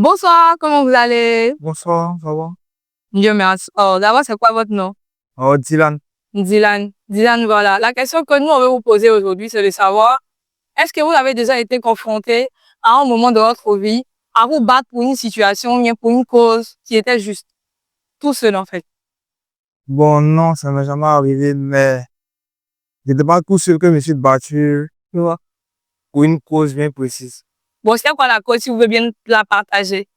Bonsoir, comment vous allez? Bonsoir, ça va? Dieu merci. Oh, d'abord, c'est quoi votre nom? Oh, Dylan. Dylan. Dylan, voilà. La question que nous, on veut vous poser aujourd'hui, c'est de savoir, est-ce que vous avez déjà été confronté à un moment de votre vie à vous battre pour une situation, ou bien pour une cause qui était juste? Tout seul, en fait. Bon, non, ça m'est jamais arrivé, mais j'étais pas tout seul que je me suis battu Tu vois. pour une cause bien précise. Bon, c'est quoi la cause, si vous voulez bien la partager?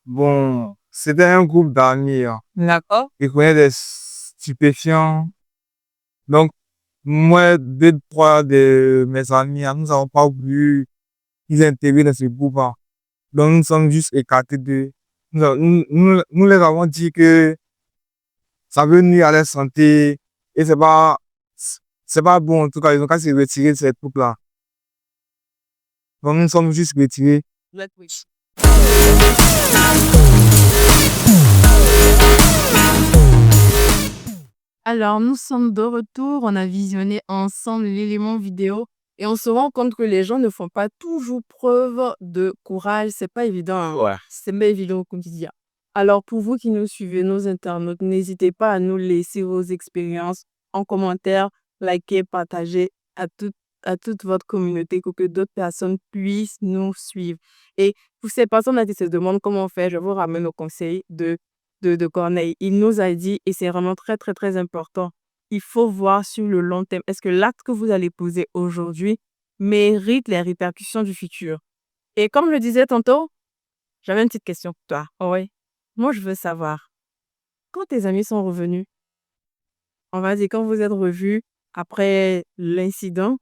Bon, c'était un groupe d'amis, hein. D'accord? Ils prenaient des stupéfiants. Donc, moi, deux, trois de mes amis, hein, nous n'avons pas voulu qu'ils intègrent dans ce groupe, hein. Donc, nous sommes juste écartés de. Nous leur avons dit que ça veut nuire à leur santé et c'est pas bon. En tout cas, ils ont qu'à se retirer de cette groupe-là. Donc, nous sommes juste retirés. Vous êtes oui. Alors, nous sommes de retour. On a visionné ensemble l'élément vidéo et on se rend compte que les gens ne font pas toujours preuve de courage. C'est pas évident, hein. Ouais. C'est pas évident au quotidien. Alors, pour vous qui nous suivez, nos internautes, n'hésitez pas à nous laisser vos expériences en commentaire, liker, partager à toute votre communauté pour que d'autres personnes puissent nous suivre. Et pour ces personnes-là qui se demandent comment faire, je vous ramène au conseil de Corneille. Il nous a dit, et c'est vraiment très, très, très important, il faut voir sur le long terme. Est-ce que l'acte que vous allez poser aujourd'hui mérite les répercussions du futur? Et comme je le disais tantôt, j'avais une petite question pour toi. Oh oui. Moi, je veux savoir, quand tes amis sont revenus, on va dire quand vous êtes revus après l'incident,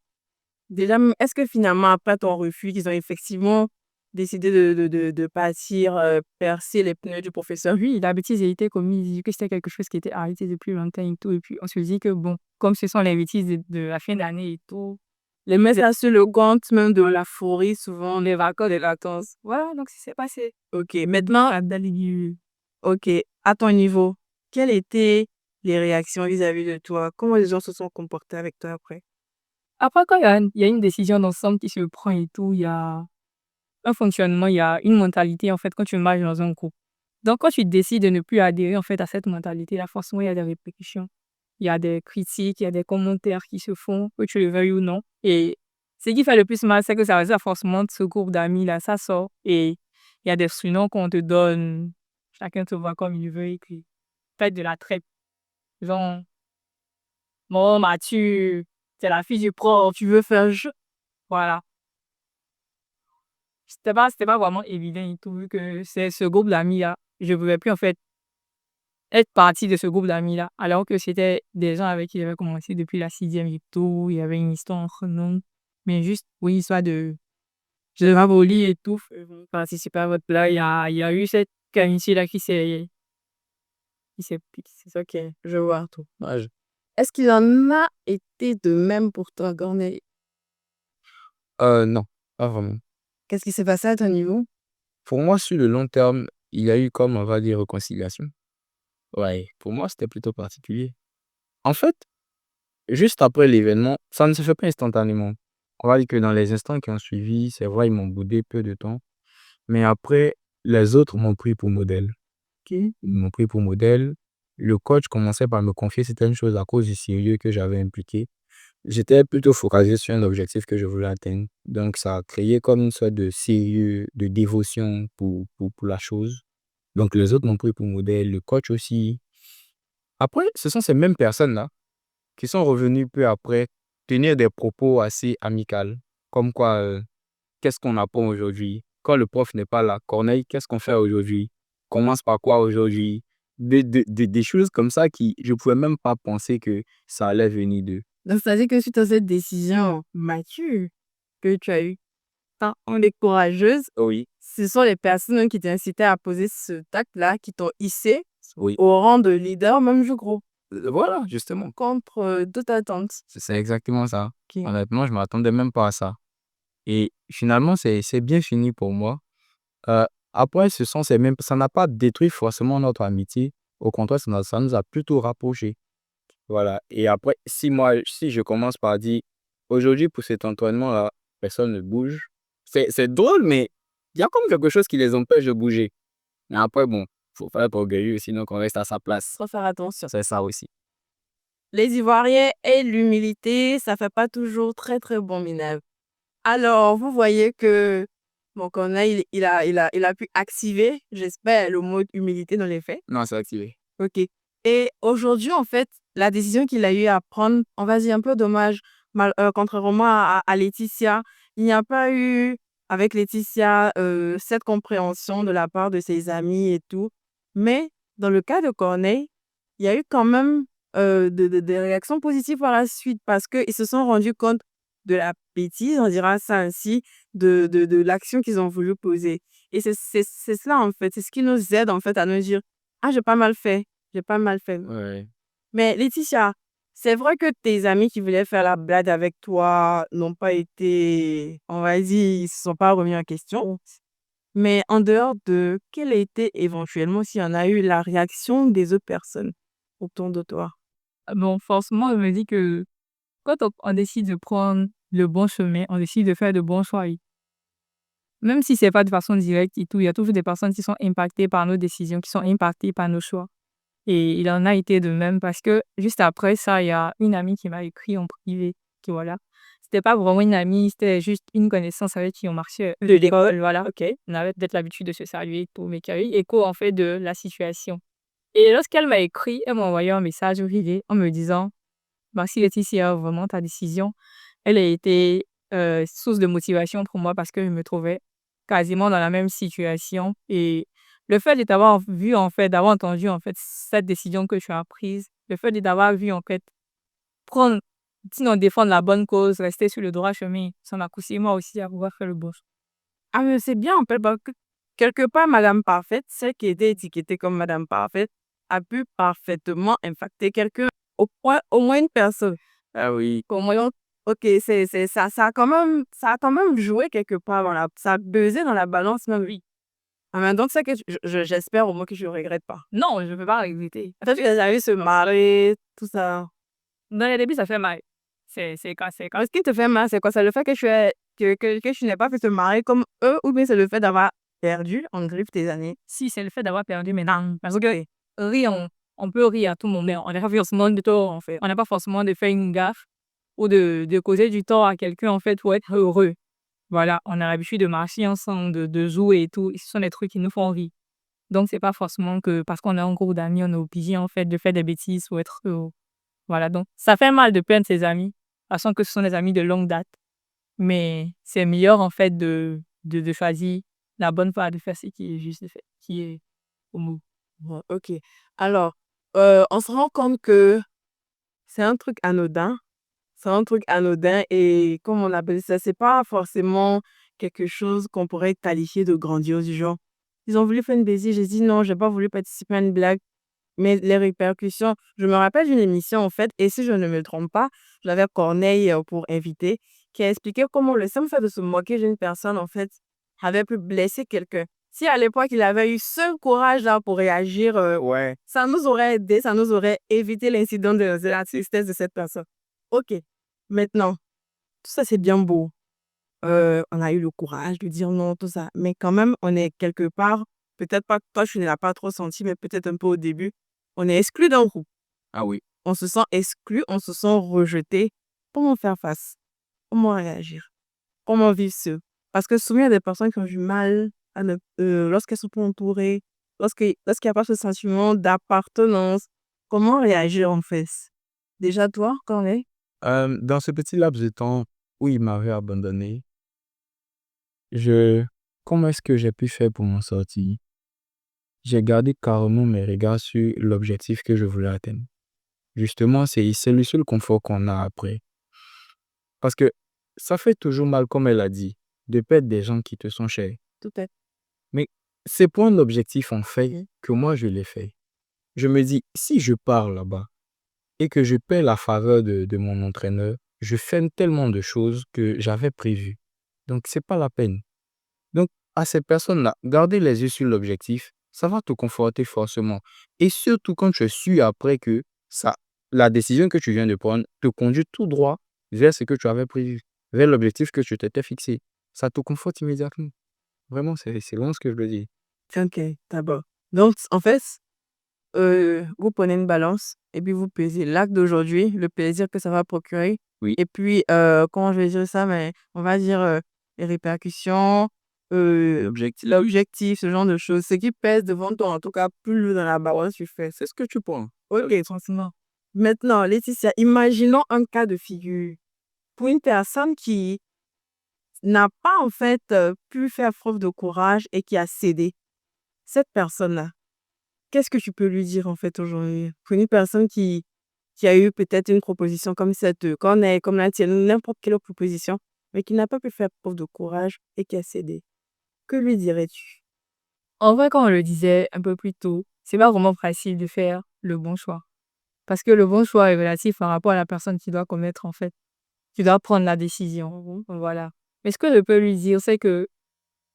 déjà, est-ce que finalement, après ton refus, qu'ils ont effectivement décidé de partir percer les pneus du professeur? Oui, la bêtise a été commise. Il dit que c'était quelque chose qui était arrêté depuis longtemps et tout. Et puis, on se dit que bon, comme ce sont les bêtises de la fin d'année et tout, les mains sur le compte même de la forêt, souvent, les vacances, les vacances. Voilà, donc c'est passé. Ok, maintenant, Abdali, ok, à ton niveau, quelles étaient les réactions vis-à-vis de toi? Comment les gens se sont comportés avec toi après? Après, quand il y a une décision d'ensemble qui se prend et tout, il y a un fonctionnement, il y a une mentalité, en fait, quand tu marches dans un groupe. Donc, quand tu décides de ne plus adhérer, en fait, à cette mentalité-là, forcément, il y a des répercussions. Il y a des critiques, il y a des commentaires qui se font, que tu le veuilles ou non. Et ce qui fait le plus mal, c'est que ça forcément de ce groupe d'amis-là, ça sort. Et il y a des surnoms qu'on te donne. Chacun te voit comme il veut et puis faites de la traite. Genre, bon, Mathieu, c'est la fille du prof, tu veux faire jeu. Voilà. C'était pas vraiment évident et tout, vu que c'est ce groupe d'amis-là. Je ne pouvais plus, en fait, être partie de ce groupe d'amis-là, alors que c'était des gens avec qui j'avais commencé depuis la 6e et tout. Il y avait une histoire entre nous. Mais juste, oui, histoire de je rabolis et tout, participer à votre plat. Il y a eu cette amitié-là C'est ça, ok, je vois tout. Ouais, est-ce qu'il en a été de même pour toi, Corneille? Non, pas vraiment. Qu'est-ce qui s'est passé à ton niveau? Pour moi, sur le long terme, il y a eu comme, on va dire, réconciliation. Ouais, pour moi, c'était plutôt particulier. En fait, juste après l'événement, ça ne se fait pas instantanément. On va dire que dans les instants qui ont suivi, c'est vrai, ils m'ont boudé peu de temps. Mais après, les autres m'ont pris pour modèle. Ok. Ils m'ont pris pour modèle. Le coach commençait par me confier certaines choses à cause du sérieux que j'avais impliqué. J'étais plutôt focalisé sur un objectif que je voulais atteindre. Donc, ça a créé comme une sorte de sérieux, de dévotion pour la chose. Donc, les autres m'ont pris pour modèle, le coach aussi. Après, ce sont ces mêmes personnes-là qui sont revenues peu après tenir des propos assez amicaux. Comme quoi, qu'est-ce qu'on apprend aujourd'hui? Quand le prof n'est pas là, Corneille, qu'est-ce qu'on fait aujourd'hui? Commence par quoi aujourd'hui? Des choses comme ça qui, je ne pouvais même pas penser que ça allait venir d'eux. Donc, c'est-à-dire que suite à cette décision mature que tu as eue, quand on est courageuse, Oui, ce sont les personnes qui t'incitaient à poser ce acte-là qui t'ont hissé oui. au rang de leader, même du groupe, Voilà, justement. contre toute attente. C'est exactement ça. Ok. Honnêtement, je ne m'attendais même pas à ça. Et finalement, c'est bien fini pour moi. Euh, Après, ce sont ces mêmes, ça n'a pas détruit forcément notre amitié. Au contraire, ça nous a plutôt rapprochés. Voilà. Et après, si je commence par dire, aujourd'hui, pour cet entraînement-là, personne ne bouge. C'est drôle, mais Il y a comme quelque chose qui les empêche de bouger. Mais après, bon, faut pas être orgueilleux, sinon qu'on reste à sa place. Faut faire attention. C'est ça aussi. Les Ivoiriens et l'humilité, ça fait pas toujours très, très bon ménage. Alors, vous voyez que mon Corneille, il a pu activer, j'espère, le mot humilité dans les faits. Non, c'est activé. OK. Et aujourd'hui, en fait, la décision qu'il a eu à prendre, on va dire un peu dommage, contrairement à Laetitia, il n'y a pas eu, avec Laetitia, cette compréhension de la part de ses amis et tout. Mais dans le cas de Corneille, il y a eu quand même des réactions positives par la suite parce qu'ils se sont rendus compte de la bêtise, on dira ça ainsi, de l'action qu'ils ont voulu poser. Et c'est cela, en fait. C'est ce qui nous aide, en fait, à nous dire, ah, j'ai pas mal fait. J'ai pas mal fait. Ouais. Mais Laetitia, c'est vrai que tes amis qui voulaient faire la blague avec toi n'ont pas été, on va dire, ils se sont pas remis en question. Mais en dehors de, quelle a été éventuellement, s'il y en a eu, la réaction des autres personnes autour de toi? Bon, forcément, je me dis que quand on décide de prendre le bon chemin, on décide de faire de bons choix. Même si c'est pas de façon directe et tout, il y a toujours des personnes qui sont impactées par nos décisions, qui sont impactées par nos choix. Et il en a été de même parce que juste après ça, il y a une amie qui m'a écrit en privé, que voilà. C'était pas vraiment une amie, c'était juste une connaissance avec qui on marchait de l'école, voilà, ok. On avait peut-être l'habitude de se saluer et tout, mais qui a eu écho en fait de la situation. Et lorsqu'elle m'a écrit, elle m'a envoyé un message privé en me disant, merci Laetitia, vraiment ta décision, elle a été source de motivation pour moi parce que je me trouvais quasiment dans la même situation. Et le fait de t'avoir vu, en fait, d'avoir entendu, en fait, cette décision que tu as prise, le fait de t'avoir vu, en fait, prendre, sinon défendre la bonne cause, rester sur le droit chemin, ça m'a poussé moi aussi à pouvoir faire le bon choix. Ah, mais c'est bien, en fait, parce que quelque part, Madame Parfaite, celle qui était étiquetée comme Madame Parfaite, a pu parfaitement impacter quelqu'un, au moins une personne. Ah oui. Au moins, ok, ça a quand même joué quelque part, ça a pesé dans la balance même. Oui. Ah, mais donc, c'est que j'espère au moins que je ne regrette pas. Non, je ne peux pas regretter. Peut-être que les amis se marrer, tout ça. Dans les débuts, ça fait mal. C'est quand Ce qui te fait mal, c'est quoi? C'est le fait que tu n'aies pas fait te marrer comme eux, ou bien c'est le fait d'avoir perdu en griffe tes années? si c'est le fait d'avoir perdu maintenant. Parce que rire, on peut rire à tout moment. On n'a pas forcément de tort, en fait. On n'a pas forcément de faire une gaffe ou de causer du tort à quelqu'un, en fait, pour être heureux. Voilà, on a l'habitude de marcher ensemble, de jouer et tout. Et ce sont des trucs qui nous font rire. Donc, c'est pas forcément que parce qu'on est un groupe d'amis, on est obligé, en fait, de faire des bêtises pour être heureux. Voilà, donc, ça fait mal de perdre ses amis, sachant que ce sont des amis de longue date. Mais c'est meilleur, en fait, de choisir la bonne part, de faire ce qui est juste, de faire, qui est au mot. Ouais, ok. Alors, on se rend compte que c'est un truc anodin. C'est un truc anodin et comme on appelle ça, c'est pas forcément quelque chose qu'on pourrait qualifier de grandiose du genre. Ils ont voulu faire une bêtise, j'ai dit non, j'ai pas voulu participer à une blague. Mais les répercussions, je me rappelle d'une émission en fait, et si je ne me trompe pas, j'avais Corneille pour invité, qui a expliqué comment le simple fait de se moquer d'une personne en fait avait pu blesser quelqu'un. Si à l'époque il avait eu ce courage là pour réagir, Ouais. ça nous aurait aidé, ça nous aurait évité l'incident de la tristesse de cette personne. Ok, maintenant, tout ça c'est bien beau. On a eu le courage de dire non, tout ça. Mais quand même, on est quelque part, peut-être pas, toi, tu ne l'as pas trop senti, mais peut-être un peu au début, on est exclu d'un groupe. Ah oui. On se sent exclu, on se sent rejeté. Comment faire face? Comment réagir? Comment vivre ce? Parce que souvent, il y a des personnes qui ont du mal lorsqu'elles sont pas entourées, lorsqu'il n'y a pas ce sentiment d'appartenance. Comment réagir en fait? Déjà, toi, quand on est? Dans ce petit laps de temps où il m'avait abandonné, je... comment est-ce que j'ai pu faire pour m'en sortir? J'ai gardé carrément mes regards sur l'objectif que je voulais atteindre. Justement, c'est le seul confort qu'on a après. Parce que ça fait toujours mal, comme elle a dit, de perdre des gens qui te sont chers. Tout à fait. Mais c'est pour un objectif en fait que moi je l'ai fait. Je me dis, si je pars là-bas et que je perds la faveur de mon entraîneur, je fais tellement de choses que j'avais prévues. Donc, c'est pas la peine. Donc, à ces personnes-là, garder les yeux sur l'objectif, ça va te conforter forcément. Et surtout quand tu suis après que ça, la décision que tu viens de prendre te conduit tout droit vers ce que tu avais prévu, vers l'objectif que tu t'étais fixé. Ça te conforte immédiatement. Vraiment, c'est loin ce que je le dis. Ok, d'abord. Donc, en fait, vous prenez une balance et puis vous pesez l'acte d'aujourd'hui, le plaisir que ça va procurer. Oui. Et puis, comment je vais dire ça, mais on va dire les répercussions, l'objectif, ce genre de choses. Ce qui pèse devant toi, en tout cas, plus lourd dans la balance, tu fais. C'est ce que tu penses. Ok, franchement. Maintenant, Laetitia, imaginons un cas de figure pour une personne qui n'a pas, en fait, pu faire preuve de courage et qui a cédé. Cette personne-là, qu'est-ce que tu peux lui dire, en fait, aujourd'hui? Pour une personne qui a eu peut-être une proposition comme cette, comme la tienne, n'importe quelle proposition, mais qui n'a pas pu faire preuve de courage et qui a cédé. Que lui dirais-tu? En vrai, comme on le disait un peu plus tôt, c'est pas vraiment facile de faire le bon choix. Parce que le bon choix est relatif par rapport à la personne qui doit commettre, en fait. Tu dois prendre la décision. Voilà. Mais ce que je peux lui dire, c'est que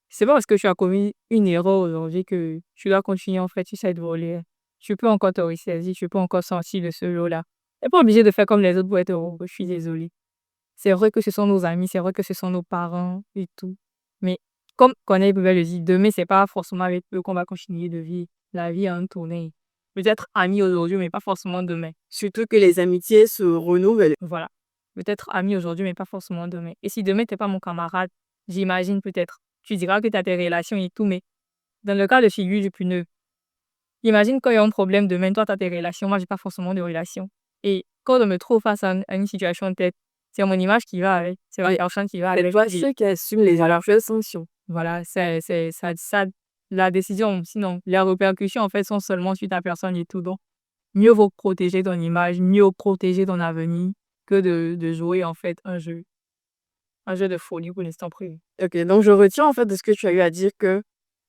c'est pas parce que tu as commis une erreur aujourd'hui que tu dois continuer, en fait, sur cette voler. Tu peux encore te ressaisir, tu peux encore sortir de ce lot-là. Tu n'es pas obligé de faire comme les autres pour être heureux. Je suis désolée. C'est vrai que ce sont nos amis, c'est vrai que ce sont nos parents et tout. Mais comme Corneille pouvait le dire, demain, c'est pas forcément avec eux qu'on va continuer de vivre. La vie a un tournée. Peut-être amis aujourd'hui, mais pas forcément demain. Surtout que les amitiés se renouvellent. Voilà. Peut-être amis aujourd'hui, mais pas forcément demain. Et si demain, t'es pas mon camarade, j'imagine peut-être. Tu diras que tu as tes relations et tout, mais dans le cas de figure du pneu, imagine quand il y a un problème demain, toi, tu as tes relations, moi, j'ai pas forcément de relations. Et quand je me trouve face à une situation de tête, c'est mon image qui va avec, c'est ma personne qui va avec. Ceux qui assument les éventuelles sanctions. Voilà, la décision, sinon, les répercussions, en fait, sont seulement sur ta personne et tout. Donc, mieux vaut protéger ton image, mieux vaut protéger ton avenir que de jouer, en fait, un jeu de folie pour l'instant prévu. Ok, donc je retiens en fait de ce que tu as eu à dire que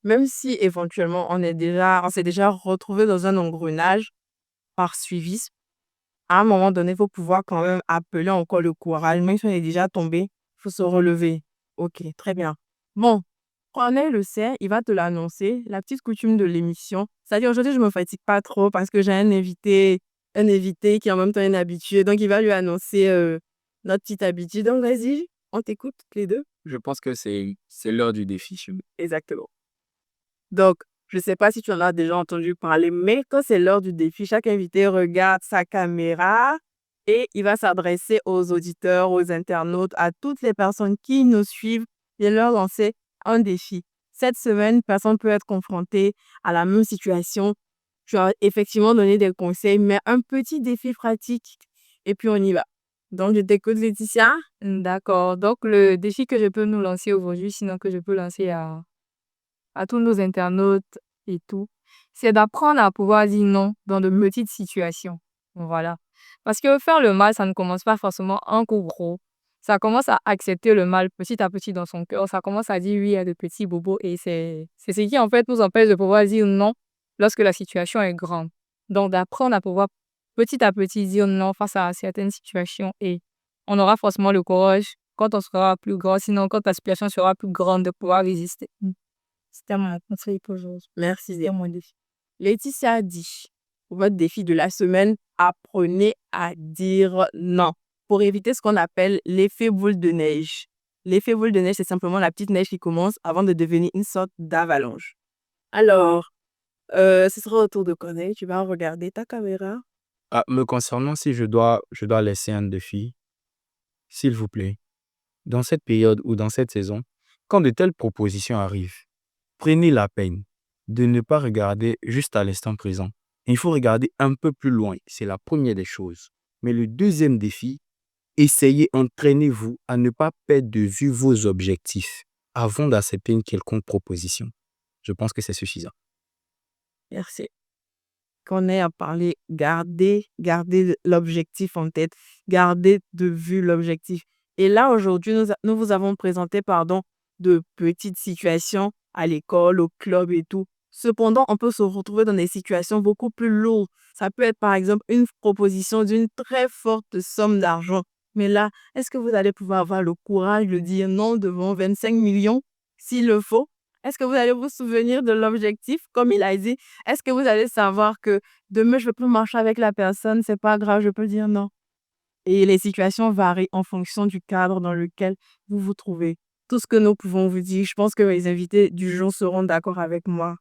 même si éventuellement on s'est déjà retrouvé dans un engrenage par suivisme, à un moment donné, il faut pouvoir quand même appeler encore le courage. Même si on est déjà tombé, il faut se relever. Ok, très bien. Bon, Corneille le sait, il va te l'annoncer, la petite coutume de l'émission. C'est-à-dire aujourd'hui, je me fatigue pas trop parce que j'ai un invité qui est en même temps un habitué. Donc, il va lui annoncer notre petite habitude. Donc, vas-y, on t'écoute toutes les deux. Je pense que c'est l'heure du défi chez nous. Exactement. Donc, je ne sais pas si tu en as déjà entendu parler, mais quand c'est l'heure du défi, chaque invité regarde sa caméra et il va s'adresser aux auditeurs, aux internautes, à toutes les personnes qui nous suivent et leur lancer un défi. Cette semaine, personne peut être confrontée à la même situation. Tu as effectivement donné des conseils, mais un petit défi pratique et puis on y va. Donc, je t'écoute, Laetitia. D'accord. Donc, le défi que je peux nous lancer aujourd'hui, sinon que je peux lancer à tous nos internautes et tout, c'est d'apprendre à pouvoir dire non dans de petites situations. Voilà. Parce que faire le mal, ça ne commence pas forcément un coup gros. Ça commence à accepter le mal petit à petit dans son cœur. Ça commence à dire oui à de petits bobos. Et c'est ce qui, en fait, nous empêche de pouvoir dire non lorsque la situation est grande. Donc, d'apprendre à pouvoir petit à petit dire non face à certaines situations. Et on aura forcément le courage quand on sera plus grand. Sinon, quand la situation sera plus grande, de pouvoir résister. C'était mon conseil pour aujourd'hui. Merci. C'était mon défi. Laetitia dit, pour votre défi de la semaine, apprenez à dire non pour éviter ce qu'on appelle l'effet boule de neige. L'effet boule de neige, c'est simplement la petite neige qui commence avant de devenir une sorte d'avalanche. Alors, ce sera au tour de Corneille. Tu vas regarder ta caméra. Ah, me concernant, si je dois laisser un défi, s'il vous plaît, dans cette période ou dans cette saison, quand de telles propositions arrivent, prenez la peine de ne pas regarder juste à l'instant présent. Il faut regarder un peu plus loin. C'est la première des choses. Mais le deuxième défi, essayez, entraînez-vous à ne pas perdre de vue vos objectifs avant d'accepter une quelconque proposition. Je pense que c'est suffisant. Merci. Corneille a parlé, gardez l'objectif en tête, gardez de vue l'objectif. Et là, aujourd'hui, nous vous avons présenté, de petites situations à l'école, au club et tout. Cependant, on peut se retrouver dans des situations beaucoup plus lourdes. Ça peut être, par exemple, une proposition d'une très forte somme d'argent. Mais là, est-ce que vous allez pouvoir avoir le courage de dire non devant 25 millions, s'il le faut? Est-ce que vous allez vous souvenir de l'objectif, comme il a dit? Est-ce que vous allez savoir que demain, je ne veux plus marcher avec la personne, c'est pas grave, je peux dire non? Et les situations varient en fonction du cadre dans lequel vous vous trouvez. tout ce que nous pouvons vous dire. Je pense que mes invités du jour seront d'accord avec moi.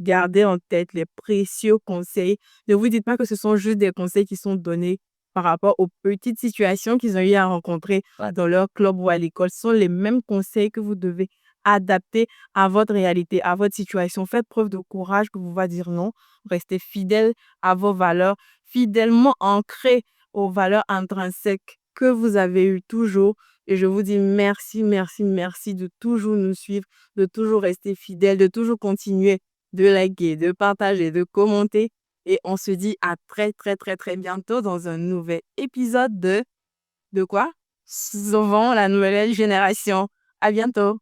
Gardez en tête les précieux conseils. Ne vous dites pas que ce sont juste des conseils qui sont donnés par rapport aux petites situations qu'ils ont eu à rencontrer dans leur club ou à l'école. Ce sont les mêmes conseils que vous devez adapter à votre réalité, à votre situation. Faites preuve de courage pour pouvoir dire non. Restez fidèle à vos valeurs, fidèlement ancrés aux valeurs intrinsèques que vous avez eues toujours. Et je vous dis merci, merci, merci de toujours nous suivre, de toujours rester fidèle, de toujours continuer de liker, de partager, de commenter. Et on se dit à très, très, très, très bientôt dans un nouvel épisode de quoi? Sauvons la nouvelle génération. À bientôt.